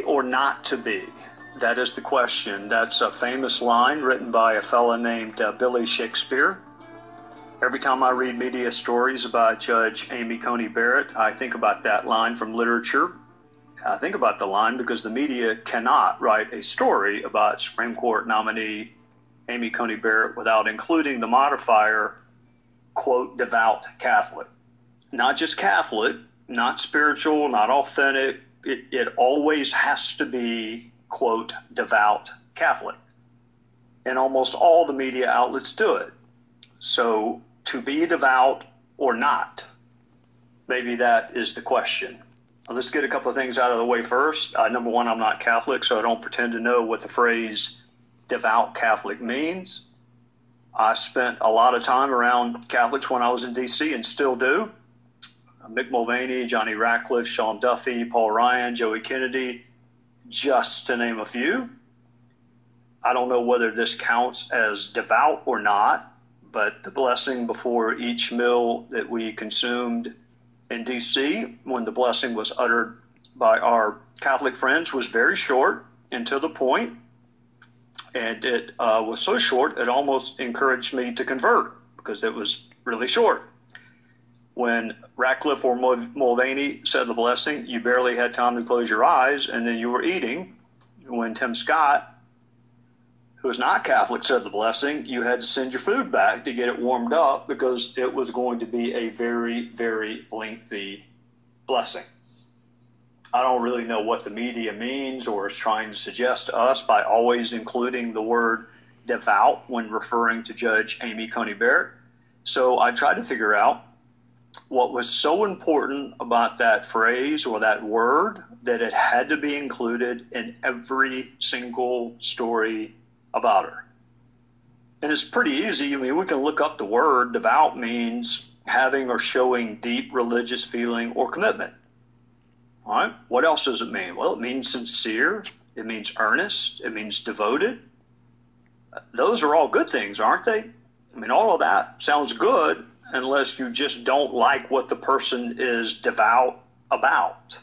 or not to be? That is the question. That's a famous line written by a fellow named Billy Shakespeare. Every time I read media stories about Judge Amy Coney Barrett, I think about that line from literature. I think about the line because the media cannot write a story about Supreme Court nominee Amy Coney Barrett without including the modifier, quote, devout Catholic. Not just Catholic, not spiritual, not authentic. It always has to be, quote, devout Catholic. And almost all the media outlets do it. So to be devout or not, maybe that is the question. Let's get a couple of things out of the way first. Number one, I'm not Catholic, so I don't pretend to know what the phrase devout Catholic means. I spent a lot of time around Catholics when I was in D.C. and still do. Mick Mulvaney, Johnny Ratcliffe, Sean Duffy, Paul Ryan, Joey Kennedy, just to name a few. I don't know whether this counts as devout or not, but the blessing before each meal that we consumed in D.C., when the blessing was uttered by our Catholic friends, was very short and to the point. And it was so short, it almost encouraged me to convert because it was really short. When Ratcliffe or Mulvaney said the blessing, you barely had time to close your eyes, and then you were eating. When Tim Scott, who is not Catholic, said the blessing, you had to send your food back to get it warmed up because it was going to be a very, very lengthy blessing. I don't really know what the media means or is trying to suggest to us by always including the word devout when referring to Judge Amy Coney Barrett. So I tried to figure out what was so important about that phrase or that word that it had to be included in every single story about her. And it's pretty easy. I mean, we can look up the word. Devout means having or showing deep religious feeling or commitment. All right. What else does it mean? Well, it means sincere. It means earnest. It means devoted. Those are all good things, aren't they? I mean, all of that sounds good unless you just don't like what the person is devout about.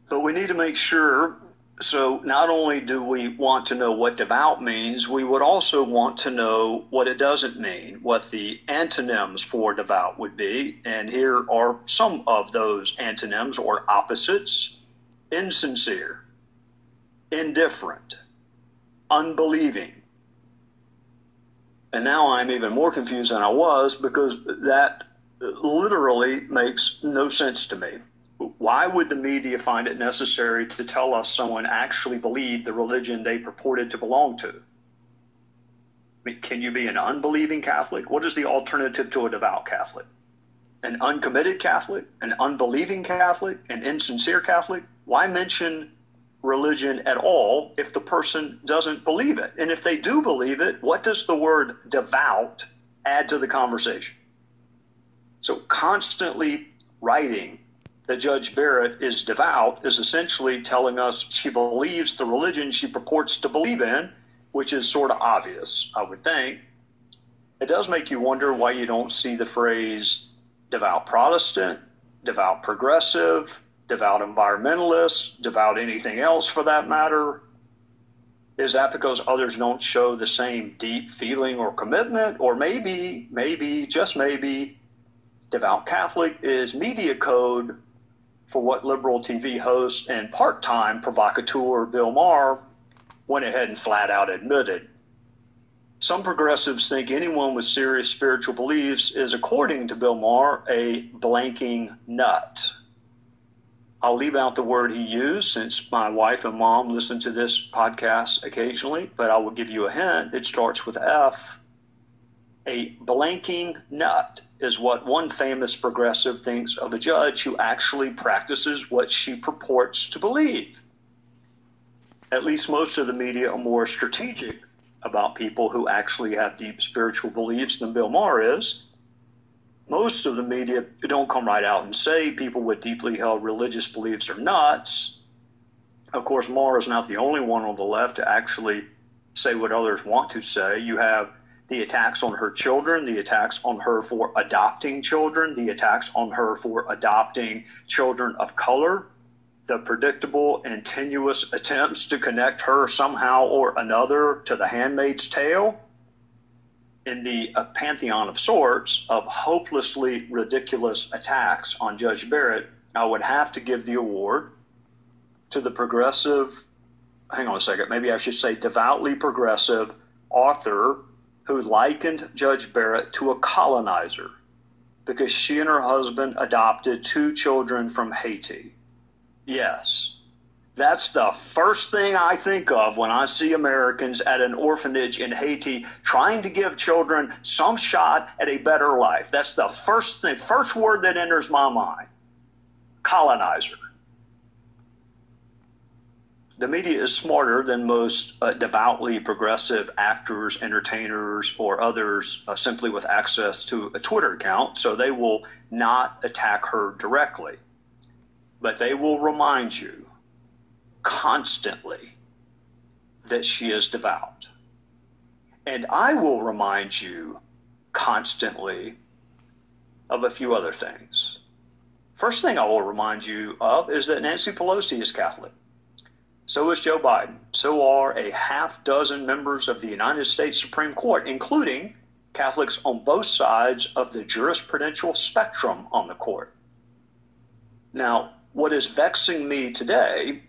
But we need to make sure. So not only do we want to know what devout means, we would also want to know what it doesn't mean, what the antonyms for devout would be. And here are some of those antonyms or opposites: insincere, indifferent, unbelieving. And now I'm even more confused than I was because that literally makes no sense to me. Why would the media find it necessary to tell us someone actually believed the religion they purported to belong to? I mean, can you be an unbelieving Catholic? What is the alternative to a devout Catholic? An uncommitted Catholic? An unbelieving Catholic? An insincere Catholic? Why mention religion at all if the person doesn't believe it? And if they do believe it, what does the word devout add to the conversation? So constantly writing that Judge Barrett is devout is essentially telling us she believes the religion she purports to believe in, which is sort of obvious, I would think. It does make you wonder why you don't see the phrase devout Protestant, devout progressive, devout environmentalist, devout anything else for that matter. Is that because others don't show the same deep feeling or commitment? Or maybe, just maybe, devout Catholic is media code for what liberal TV host and part-time provocateur Bill Maher went ahead and flat out admitted. Some progressives think anyone with serious spiritual beliefs is, according to Bill Maher, a blanking nut. I'll leave out the word he used since my wife and mom listen to this podcast occasionally, but I will give you a hint. It starts with F. A blanking nut is what one famous progressive thinks of a judge who actually practices what she purports to believe. At least most of the media are more strategic about people who actually have deep spiritual beliefs than Bill Maher is. Most of the media don't come right out and say people with deeply held religious beliefs are nuts. Of course, Maher is not the only one on the left to actually say what others want to say. You have the attacks on her children, the attacks on her for adopting children, the attacks on her for adopting children of color. the predictable and tenuous attempts to connect her somehow or another to the Handmaid's Tale, in the pantheon of sorts of hopelessly ridiculous attacks on Judge Barrett, I would have to give the award to the progressive, hang on a second, maybe I should say devoutly progressive author who likened Judge Barrett to a colonizer because she and her husband adopted 2 children from Haiti. Yes, that's the first thing I think of when I see Americans at an orphanage in Haiti trying to give children some shot at a better life. That's the first thing, first word that enters my mind. Colonizer. The media is smarter than most devoutly progressive actors, entertainers, or others simply with access to a Twitter account, so they will not attack her directly. But they will remind you constantly that she is devout. And I will remind you constantly of a few other things. First thing I will remind you of is that Nancy Pelosi is Catholic. So is Joe Biden. So are a half dozen members of the United States Supreme Court, including Catholics on both sides of the jurisprudential spectrum on the court. Now, what is vexing me today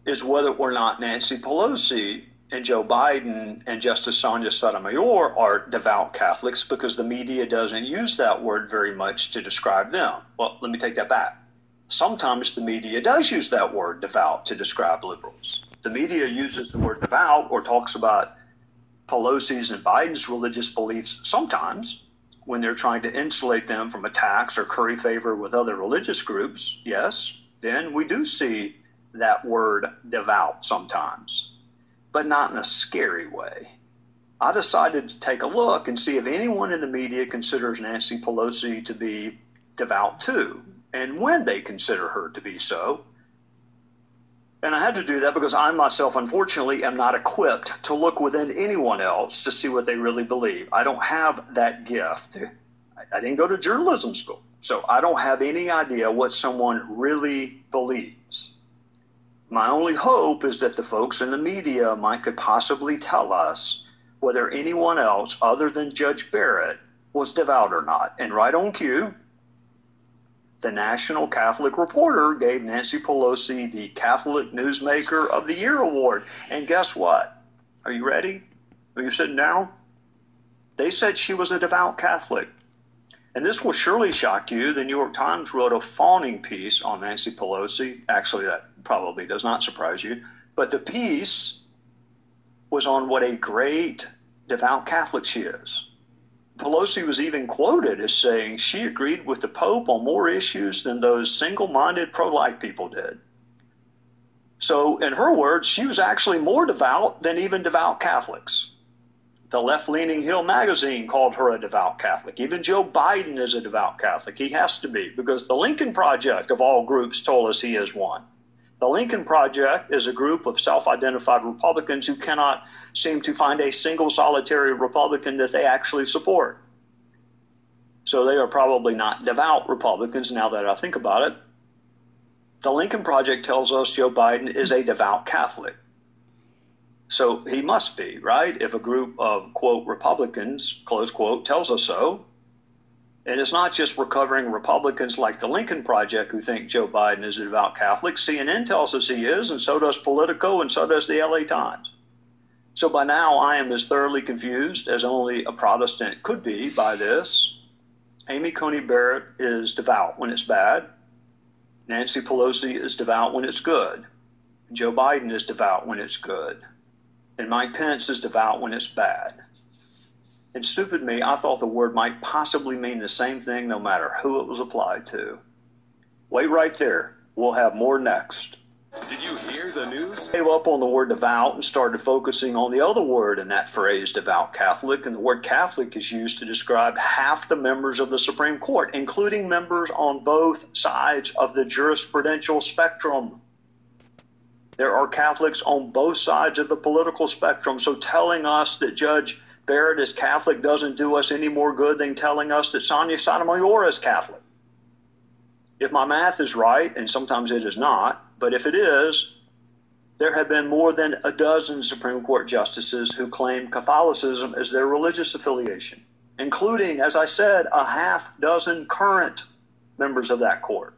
is whether or not Nancy Pelosi and Joe Biden and Justice Sonia Sotomayor are devout Catholics, because the media doesn't use that word very much to describe them. Well, let me take that back. Sometimes the media does use that word devout to describe liberals. The media uses the word devout or talks about Pelosi's and Biden's religious beliefs sometimes when they're trying to insulate them from attacks or curry favor with other religious groups. Yes, then we do see that word devout sometimes, but not in a scary way. I decided to take a look and see if anyone in the media considers Nancy Pelosi to be devout too, and when they consider her to be so. And I had to do that because I myself, unfortunately, am not equipped to look within anyone else to see what they really believe. I don't have that gift. I didn't go to journalism school, so I don't have any idea what someone really believes. My only hope is that the folks in the media could possibly tell us whether anyone else other than Judge Barrett was devout or not. And right on cue, the National Catholic Reporter gave Nancy Pelosi the Catholic Newsmaker of the Year award. And guess what? Are you ready? Are you sitting down? They said she was a devout Catholic. And this will surely shock you. The New York Times wrote a fawning piece on Nancy Pelosi. Actually, that probably does not surprise you. But the piece was on what a great devout Catholic she is. Pelosi was even quoted as saying she agreed with the Pope on more issues than those single-minded pro-life people did. So, in her words, she was actually more devout than even devout Catholics. The left-leaning Hill magazine called her a devout Catholic. Even Joe Biden is a devout Catholic. He has to be, because the Lincoln Project, of all groups, told us he is one. The Lincoln Project is a group of self-identified Republicans who cannot seem to find a single solitary Republican that they actually support. So they are probably not devout Republicans, now that I think about it. The Lincoln Project tells us Joe Biden is a devout Catholic. So he must be, right? If a group of, quote, Republicans, close quote, tells us so. And it's not just recovering Republicans like the Lincoln Project who think Joe Biden is a devout Catholic. CNN tells us he is, and so does Politico, and so does the LA Times. So by now, I am as thoroughly confused as only a Protestant could be by this. Amy Coney Barrett is devout when it's bad. Nancy Pelosi is devout when it's good. Joe Biden is devout when it's good. And Mike Pence is devout when it's bad. And stupid me, I thought the word might possibly mean the same thing no matter who it was applied to. Wait right there. We'll have more next. Did you hear the news? I gave up on the word devout and started focusing on the other word in that phrase, devout Catholic. And the word Catholic is used to describe half the members of the Supreme Court, including members on both sides of the jurisprudential spectrum. There are Catholics on both sides of the political spectrum. So telling us that Judge Barrett is Catholic doesn't do us any more good than telling us that Sonia Sotomayor is Catholic. If my math is right, and sometimes it is not, but if it is, there have been more than a dozen Supreme Court justices who claim Catholicism as their religious affiliation, including, as I said, a half dozen current members of that court.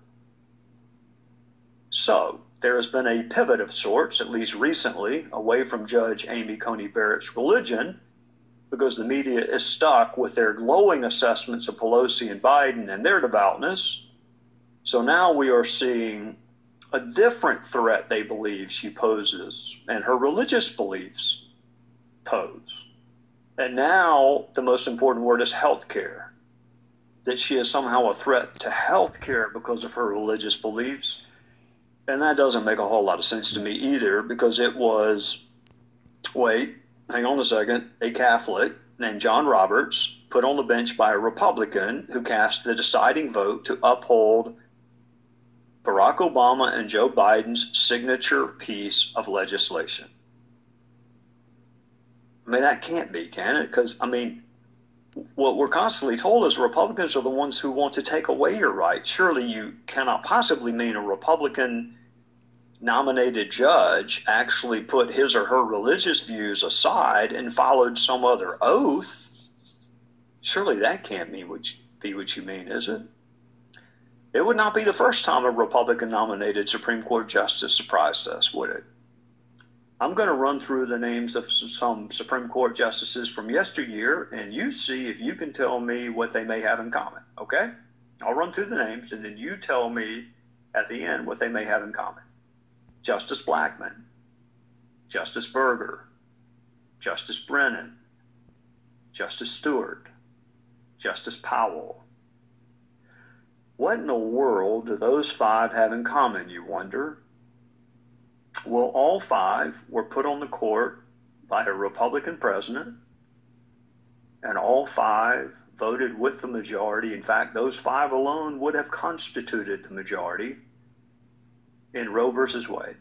So there has been a pivot of sorts, at least recently, away from Judge Amy Coney Barrett's religion, because the media is stuck with their glowing assessments of Pelosi and Biden and their devoutness. So now we are seeing a different threat they believe she poses and her religious beliefs pose. And now the most important word is healthcare, that she is somehow a threat to healthcare because of her religious beliefs. And that doesn't make a whole lot of sense to me either, because it was, wait, hang on a second, a Catholic named John Roberts put on the bench by a Republican who cast the deciding vote to uphold Barack Obama and Joe Biden's signature piece of legislation. I mean, that can't be, can it? Because, I mean, what we're constantly told is Republicans are the ones who want to take away your rights. Surely you cannot possibly mean a Republican nominated judge actually put his or her religious views aside and followed some other oath. Surely that can't be what you mean, is it? It would not be the first time a Republican nominated Supreme Court justice surprised us, would it? I'm going to run through the names of some Supreme Court justices from yesteryear, and you see if you can tell me what they may have in common, okay? I'll run through the names, and then you tell me at the end what they may have in common. Justice Blackmun, Justice Berger, Justice Brennan, Justice Stewart, Justice Powell. What in the world do those five have in common, you wonder? Well, all five were put on the court by a Republican president, and all five voted with the majority. In fact, those five alone would have constituted the majority in Roe versus Wade.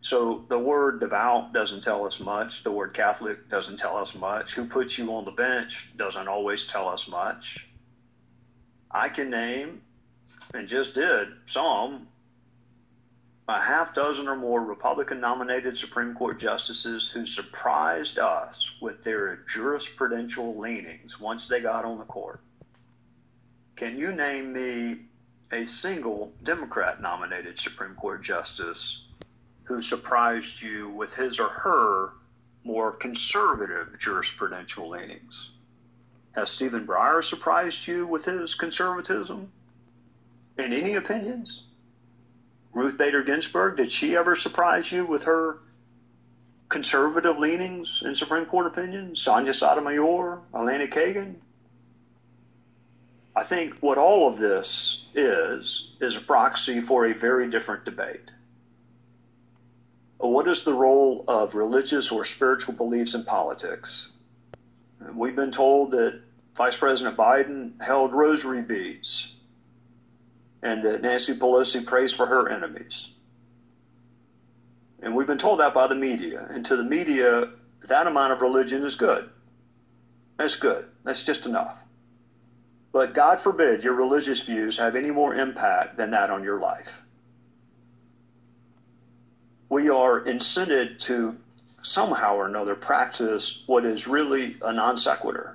So the word devout doesn't tell us much. The word Catholic doesn't tell us much. Who puts you on the bench doesn't always tell us much. I can name, and just did, some, a half dozen or more Republican-nominated Supreme Court justices who surprised us with their jurisprudential leanings once they got on the court. Can you name me a single Democrat-nominated Supreme Court justice who surprised you with his or her more conservative jurisprudential leanings? Has Stephen Breyer surprised you with his conservatism? In any opinions? Ruth Bader Ginsburg, did she ever surprise you with her conservative leanings in Supreme Court opinions? Sonia Sotomayor, Elena Kagan? I think what all of this is a proxy for a very different debate. What is the role of religious or spiritual beliefs in politics? We've been told that Vice President Biden held rosary beads and that Nancy Pelosi prays for her enemies. And we've been told that by the media. And to the media, that amount of religion is good. That's good. That's just enough. But God forbid your religious views have any more impact than that on your life. We are incented to somehow or another practice what is really a non sequitur.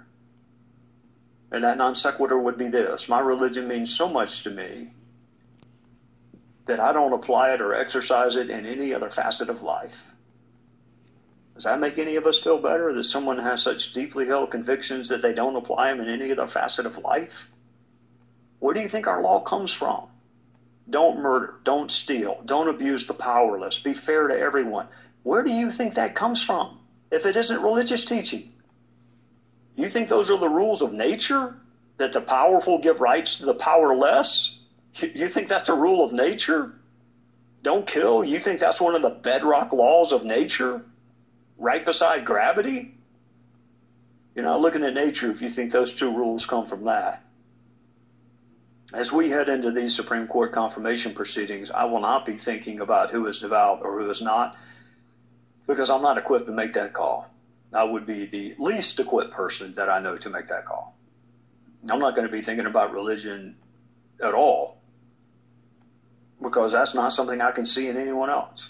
And that non sequitur would be this: my religion means so much to me that I don't apply it or exercise it in any other facet of life. Does that make any of us feel better, that someone has such deeply held convictions that they don't apply them in any other facet of life? Where do you think our law comes from? Don't murder, don't steal, don't abuse the powerless, be fair to everyone. Where do you think that comes from if it isn't religious teaching? You think those are the rules of nature, that the powerful give rights to the powerless? You think that's a rule of nature? Don't kill. You think that's one of the bedrock laws of nature, right beside gravity? You're not looking at nature if you think those two rules come from that. As we head into these Supreme Court confirmation proceedings, I will not be thinking about who is devout or who is not, because I'm not equipped to make that call. I would be the least equipped person that I know to make that call. I'm not going to be thinking about religion at all, because that's not something I can see in anyone else.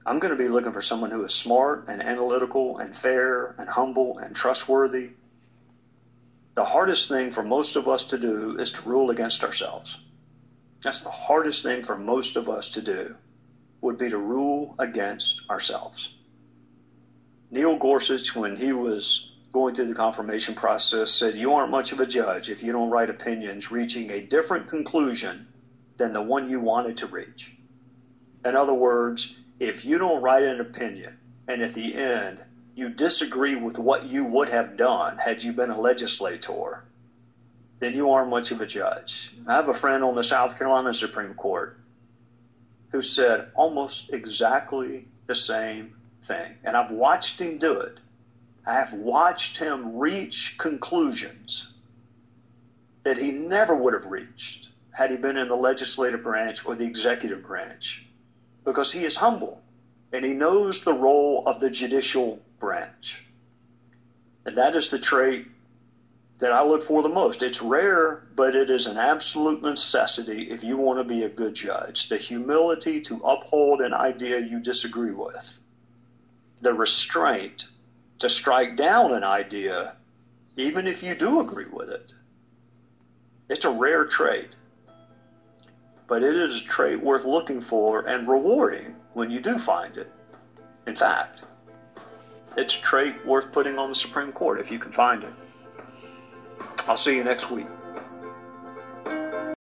I'm going to be looking for someone who is smart and analytical and fair and humble and trustworthy. The hardest thing for most of us to do is to rule against ourselves. That's the hardest thing for most of us to do, would be to rule against ourselves. Neil Gorsuch, when he was going through the confirmation process, said, "You aren't much of a judge if you don't write opinions reaching a different conclusion than the one you wanted to reach." In other words, if you don't write an opinion and at the end you disagree with what you would have done had you been a legislator, then you aren't much of a judge. I have a friend on the South Carolina Supreme Court who said almost exactly the same thing. And I've watched him do it. I have watched him reach conclusions that he never would have reached had he been in the legislative branch or the executive branch, because he is humble and he knows the role of the judicial branch. And that is the trait that I look for the most. It's rare, but it is an absolute necessity if you want to be a good judge. The humility to uphold an idea you disagree with. The restraint to strike down an idea even if you do agree with it. It's a rare trait, but it is a trait worth looking for and rewarding when you do find it. In fact, it's a trait worth putting on the Supreme Court if you can find it. I'll see you next week.